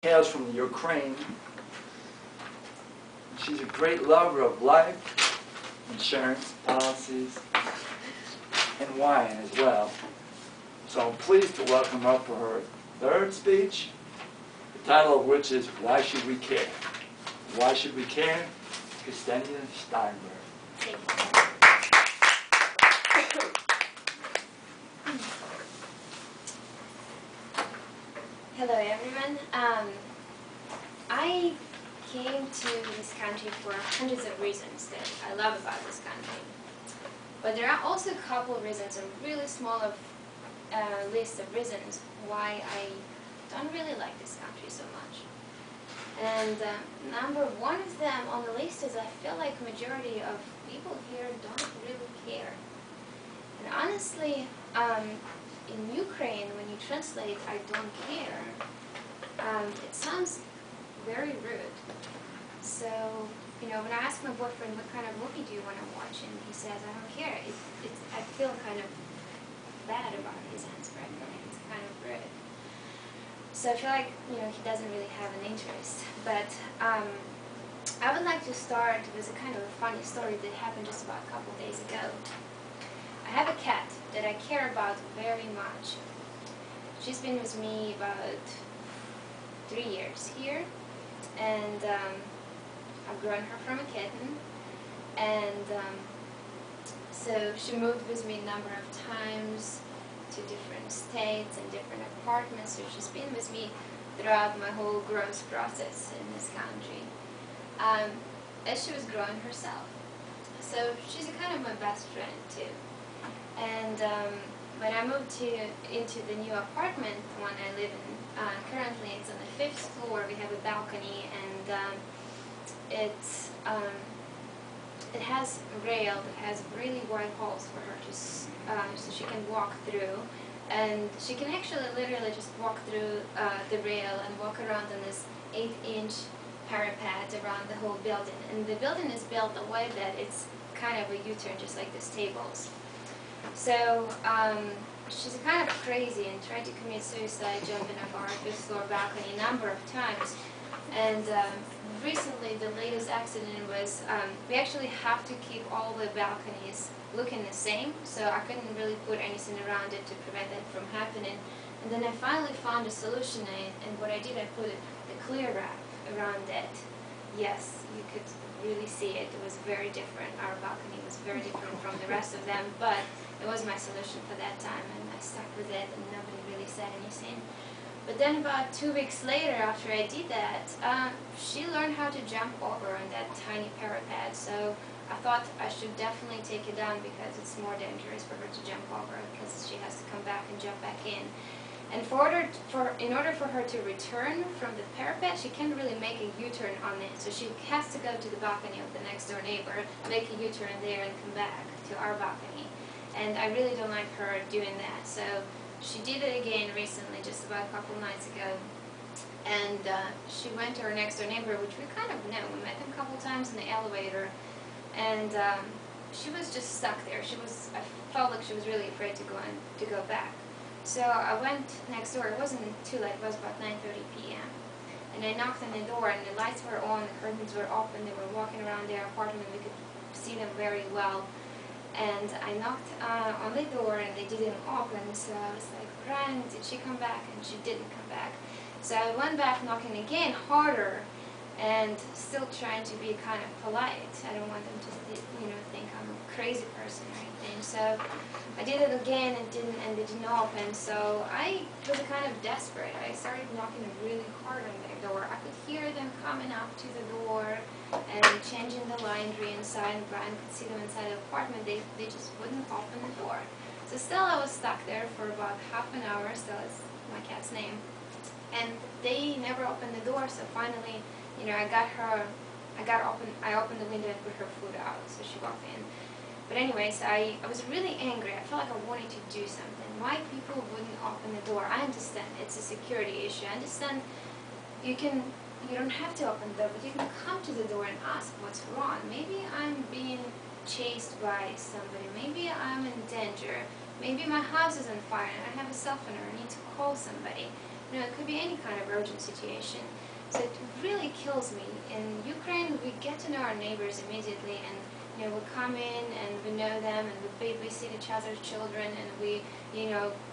hails from the Ukraine. She's a great lover of life, insurance, policies, and wine as well. So I'm pleased to welcome her for her third speech, the title of which is Why Should We Care? Why Should We Care? Kseniia Steinberg. Thank you. Hello everyone. I came to this country for hundreds of reasons that I love about this country. But there are also a couple of reasons, a really small list of reasons why I don't really like this country so much. And number one of them on the list is I feel like majority of people here don't really care. And honestly, in Ukraine, when you translate I don't care, it sounds very rude. So, you know, when I ask my boyfriend what kind of movie do you want to watch, and he says I don't care, I feel kind of bad about his answer. I feel like it's kind of rude. So I feel like, you know, he doesn't really have an interest. But I would like to start with a kind of a funny story that happened just about a couple of days ago. I have a cat that I care about very much. She's been with me about 3 years here, and I've grown her from a kitten, and so she moved with me a number of times to different states and different apartments, so she's been with me throughout my whole growth process in this country, as she was growing herself. So she's kind of my best friend too. And when I moved into the new apartment, the one I live in, currently it's on the 5th floor. We have a balcony, and it has a rail that has really wide holes for her to so she can walk through, and she can actually literally just walk through the rail and walk around on this 8-inch parapet around the whole building. And the building is built the way that it's kind of a U-turn, just like these tables. So she's kind of crazy and tried to commit suicide jumping off our 5th floor balcony a number of times. And recently the latest accident was we actually have to keep all the balconies looking the same, so I couldn't really put anything around it to prevent that from happening. And then I finally found a solution, and what I did, I put the clear wrap around it. Yes, you could really see it. It was very different. Our balcony was very different from the rest of them, but it was my solution for that time, and I stuck with it, and nobody really said anything. But then about 2 weeks later, after I did that, she learned how to jump over on that tiny parapet, so I thought I should definitely take it down because it's more dangerous for her to jump over, because she has to come back and jump back in. And in order for her to return from the parapet, she can't really make a U-turn on it. So she has to go to the balcony of the next door neighbor, make a U-turn there, and come back to our balcony. And I really don't like her doing that. So she did it again recently, just about a couple nights ago. And she went to her next door neighbor, which we kind of know. We met them a couple times in the elevator. And she was just stuck there. I felt like she was really afraid to go back. So I went next door. It wasn't too late. It was about 9:30 p.m. And I knocked on the door, and the lights were on, the curtains were open. They were walking around their apartment. We could see them very well. And I knocked on the door, and they didn't open. So I was like, Brian, did she come back? And she didn't come back. So I went back knocking again, harder, and still trying to be kind of polite. I don't want them to, think I'm a crazy person or anything. So I did it again, and they didn't open. So I was kind of desperate. I started knocking really hard on their door. I could hear them coming up to the door and changing the laundry inside, and Brian could see them inside the apartment. They just wouldn't open the door. So still I was stuck there for about half an hour. Still, it's my cat's name. And they never opened the door, so finally, I opened the window and put her food out, so she walked in. But anyways, I was really angry. I felt like I wanted to do something. Why people wouldn't open the door? I understand it's a security issue. I understand you don't have to open the door, but you can come to the door and ask what's wrong. Maybe I'm being chased by somebody. Maybe I'm in danger. Maybe my house is on fire and I have a cell phone or I need to call somebody. it could be any kind of urgent situation. So it really kills me. In Ukraine, we get to know our neighbors immediately, and we come in and we know them, and we babysit each other's children, and we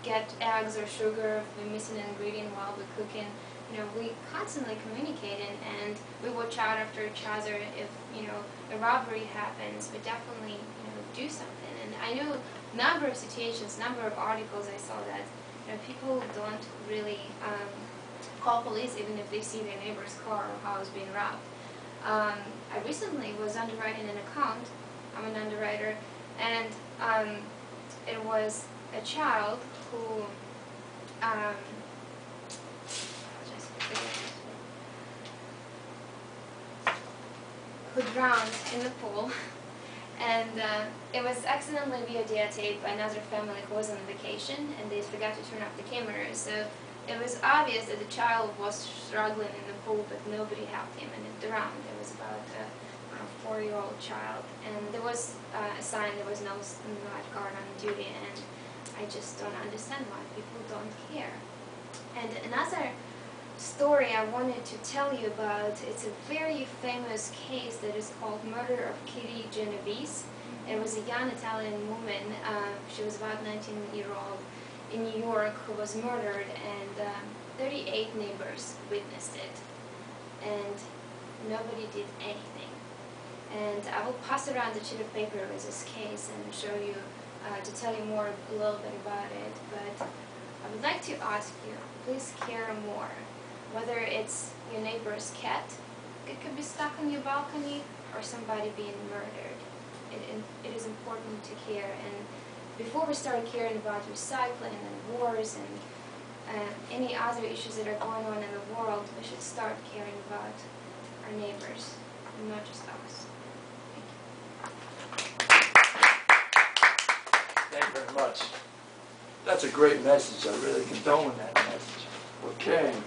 get eggs or sugar if we're missing an ingredient while we're cooking. We constantly communicating, and we watch out after each other. If a robbery happens, we definitely do something. And I know number of situations, number of articles I saw that people don't really call police even if they see their neighbor's car or house being robbed. I recently was underwriting an account. I'm an underwriter, and it was a child who drowned in the pool, and it was accidentally videotaped by another family who was on vacation, and they forgot to turn off the cameras. So it was obvious that the child was struggling in the pool, but nobody helped him, and it drowned. It was about a 4-year-old child, and there was a sign there was no lifeguard on duty, and I just don't understand why people don't care. And another story I wanted to tell you about, it's a very famous case that is called Murder of Kitty Genovese. It was a young Italian woman, she was about 19-year-old, in New York, who was murdered, and 38 neighbors witnessed it, and nobody did anything. And I will pass around a sheet of paper with this case and show you, to tell you more a little bit about it, but I would like to ask you, please care more. Whether it's your neighbor's cat, it could be stuck on your balcony, or somebody being murdered. It is important to care. And before we start caring about recycling and wars and any other issues that are going on in the world, we should start caring about our neighbors, and not just us. Thank you very much. That's a great message. I really condone that message. We're caring.